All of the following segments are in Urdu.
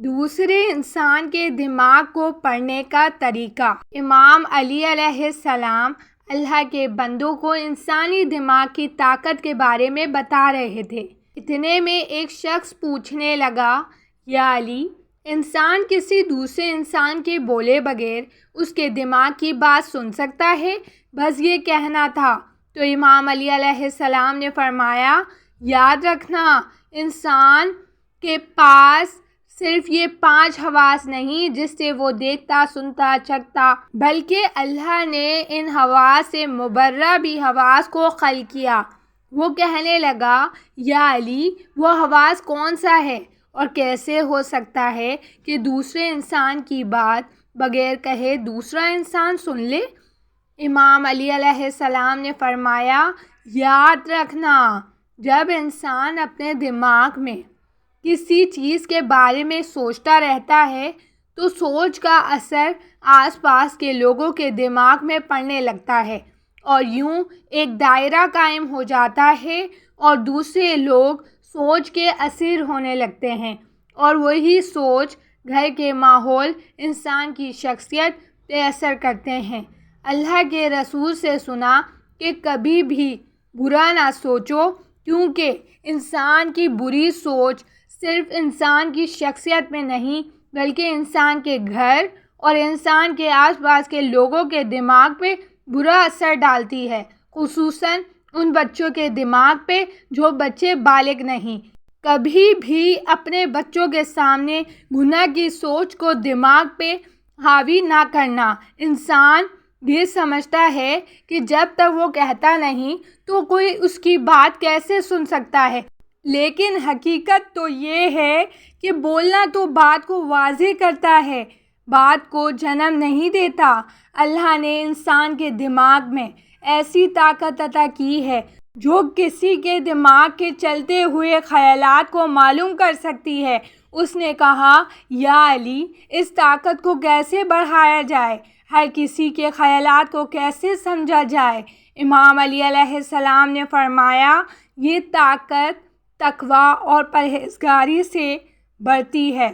دوسرے انسان کے دماغ کو پڑھنے کا طریقہ۔ امام علی علیہ السلام اللہ کے بندوں کو انسانی دماغ کی طاقت کے بارے میں بتا رہے تھے۔ اتنے میں ایک شخص پوچھنے لگا، یا علی، انسان کسی دوسرے انسان کے بولے بغیر اس کے دماغ کی بات سن سکتا ہے؟ بس یہ کہنا تھا۔ تو امام علی علیہ السلام نے فرمایا، یاد رکھنا، انسان کے پاس صرف یہ 5 حواس نہیں جس سے وہ دیکھتا، سنتا، چکھتا، بلکہ اللہ نے ان حواس سے مبرہ بھی حواس کو خلق کیا۔ وہ کہنے لگا، یا علی، وہ حواس کون سا ہے اور کیسے ہو سکتا ہے کہ دوسرے انسان کی بات بغیر کہے دوسرا انسان سن لے؟ امام علی علیہ السلام نے فرمایا، یاد رکھنا، جب انسان اپنے دماغ میں کسی چیز کے بارے میں سوچتا رہتا ہے تو سوچ کا اثر آس پاس کے لوگوں کے دماغ میں پڑنے لگتا ہے اور یوں ایک دائرہ قائم ہو جاتا ہے اور دوسرے لوگ سوچ کے اسیر ہونے لگتے ہیں اور وہی سوچ، گھر کے ماحول، انسان کی شخصیت پہ اثر کرتے ہیں۔ اللہ کے رسول سے سنا کہ کبھی بھی برا نہ سوچو، کیونکہ انسان کی بری سوچ صرف انسان کی شخصیت میں نہیں بلکہ انسان کے گھر اور انسان کے آس پاس کے لوگوں کے دماغ پہ برا اثر ڈالتی ہے، خصوصاً ان بچوں کے دماغ پہ جو بچے بالغ نہیں۔ کبھی بھی اپنے بچوں کے سامنے گناہ کی سوچ کو دماغ پہ حاوی نہ کرنا۔ انسان یہ سمجھتا ہے کہ جب تک وہ کہتا نہیں تو کوئی اس کی بات کیسے سن سکتا ہے، لیکن حقیقت تو یہ ہے کہ بولنا تو بات کو واضح کرتا ہے، بات کو جنم نہیں دیتا۔ اللہ نے انسان کے دماغ میں ایسی طاقت عطا کی ہے جو کسی کے دماغ کے چلتے ہوئے خیالات کو معلوم کر سکتی ہے۔ اس نے کہا، یا علی، اس طاقت کو کیسے بڑھایا جائے، ہر کسی کے خیالات کو کیسے سمجھا جائے؟ امام علی علیہ السلام نے فرمایا، یہ طاقت تقویٰ اور پرہیزگاری سے بڑھتی ہے۔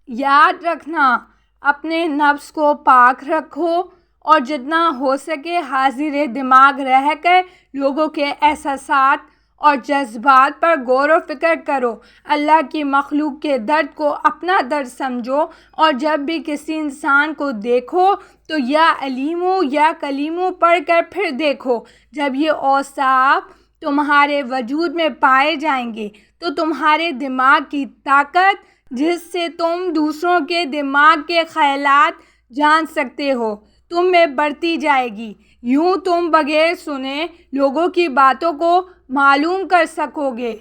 یاد رکھنا، اپنے نفس کو پاک رکھو اور جتنا ہو سکے حاضر دماغ رہ کر لوگوں کے احساسات اور جذبات پر غور و فکر کرو۔ اللہ کی مخلوق کے درد کو اپنا درد سمجھو اور جب بھی کسی انسان کو دیکھو تو یا علیمو یا کلیمو پڑھ کر پھر دیکھو۔ جب یہ اوصاف تمہارے وجود میں پائے جائیں گے تو تمہارے دماغ کی طاقت، جس سے تم دوسروں کے دماغ کے خیالات جان سکتے ہو، تم میں بڑھتی جائے گی۔ یوں تم بغیر سنے لوگوں کی باتوں کو معلوم کر سکو گے۔